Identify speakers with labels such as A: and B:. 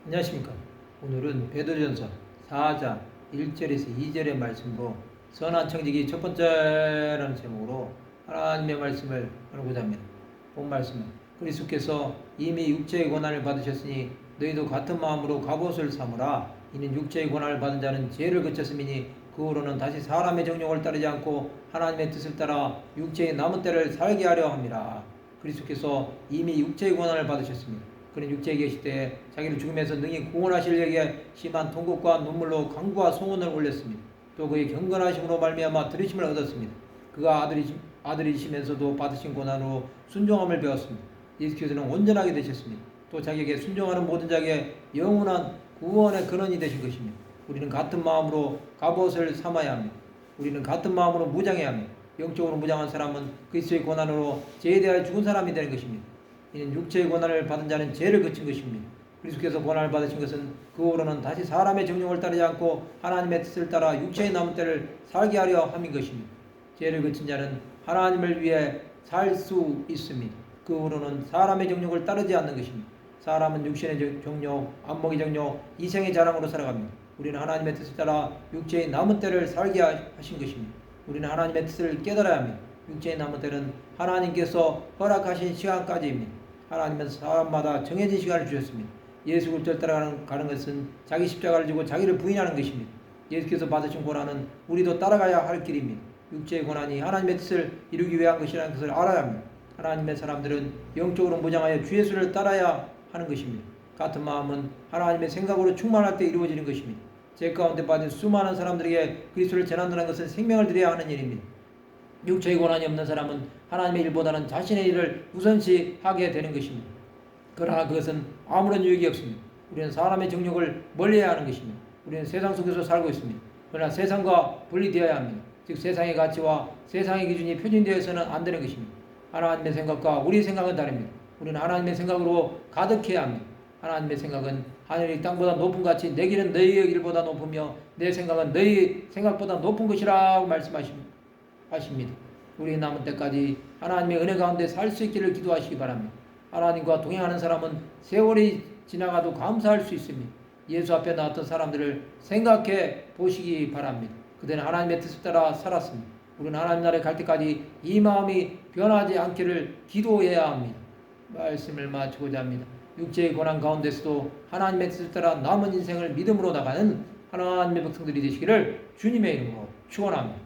A: 안녕하십니까. 오늘은 베드로전서 4장 1절에서 2절의 말씀으로 선한 청지기 첫 번째라는 제목으로 하나님의 말씀을 나누고자 합니다. 본 말씀은 그리스도께서 이미 육체의 고난을 받으셨으니 너희도 같은 마음으로 갑옷을 삼으라. 이는 육체의 고난을 받은 자는 죄를 그쳤음이니 그 후로는 다시 사람의 정욕을 따르지 않고 하나님의 뜻을 따라 육체의 남은 때를 살게 하려 함이라. 그리스도께서 이미 육체의 고난을 받으셨습니다. 그는 육체에 계실 때 자기를 죽음에서 능히 구원하실 여기에 심한 통곡과 눈물로 간구와 소원을 올렸습니다. 또 그의 경건하심으로 말미암아 들으심을 얻었습니다. 그가 아들이시면서도 받으신 고난으로 순종함을 배웠습니다. 예수께서는 온전하게 되셨습니다. 또 자기에게 순종하는 모든 자에게 영원한 구원의 근원이 되신 것입니다. 우리는 같은 마음으로 갑옷을 삼아야 합니다. 우리는 같은 마음으로 무장해야 합니다. 영적으로 무장한 사람은 그리스도의 고난으로 죄에 대하여 죽은 사람이 되는 것입니다. 이는 육체의 고난을 받은 자는 죄를 그친 것입니다. 그리스도께서 고난을 받으신 것은 그 후로는 다시 사람의 정욕을 따르지 않고 하나님의 뜻을 따라 육체의 남은 때를 살게 하려 함인 것입니다. 죄를 그친 자는 하나님을 위해 살 수 있습니다. 그 후로는 사람의 정욕을 따르지 않는 것입니다. 사람은 육신의 정욕, 안목의 정욕, 이생의 자랑으로 살아갑니다. 우리는 하나님의 뜻을 따라 육체의 남은 때를 살게 하신 것입니다. 우리는 하나님의 뜻을 깨달아야 합니다. 육체의 남은 때는 하나님께서 허락하신 시간까지입니다. 하나님은 사람마다 정해진 시간을 주셨습니다. 예수 그리스도를 따라가는 것은 자기 십자가를 지고 자기를 부인하는 것입니다. 예수께서 받으신 고난은 우리도 따라가야 할 길입니다. 육체의 고난이 하나님의 뜻을 이루기 위한 것이라는 것을 알아야 합니다. 하나님의 사람들은 영적으로 무장하여 주 예수를 따라야 하는 것입니다. 같은 마음은 하나님의 생각으로 충만할 때 이루어지는 것입니다. 죄 가운데 빠진 수많은 사람들에게 그리스도를 전한다는 것은 생명을 드려야 하는 일입니다. 육체의 고난이 없는 사람은 하나님의 일보다는 자신의 일을 우선시하게 되는 것입니다. 그러나 그것은 아무런 유익이 없습니다. 우리는 사람의 정욕을 멀리해야 하는 것입니다. 우리는 세상 속에서 살고 있습니다. 그러나 세상과 분리되어야 합니다. 즉 세상의 가치와 세상의 기준이 표준되어서는 안 되는 것입니다. 하나님의 생각과 우리의 생각은 다릅니다. 우리는 하나님의 생각으로 가득해야 합니다. 하나님의 생각은 하늘이 땅보다 높은 같이 내 길은 너희의 길보다 높으며 내 생각은 너희 생각보다 높은 것이라고 말씀하십니다. 우리 남은 때까지 하나님의 은혜 가운데 살 수 있기를 기도하시기 바랍니다. 하나님과 동행하는 사람은 세월이 지나가도 감사할 수 있습니다. 예수 앞에 나왔던 사람들을 생각해 보시기 바랍니다. 그들은 하나님의 뜻을 따라 살았습니다. 우리는 하나님 나라에 갈 때까지 이 마음이 변하지 않기를 기도해야 합니다. 말씀을 마치고자 합니다. 육체의 고난 가운데서도 하나님의 뜻을 따라 남은 인생을 믿음으로 나가는 하나님의 백성들이 되시기를 주님의 이름으로 축원합니다.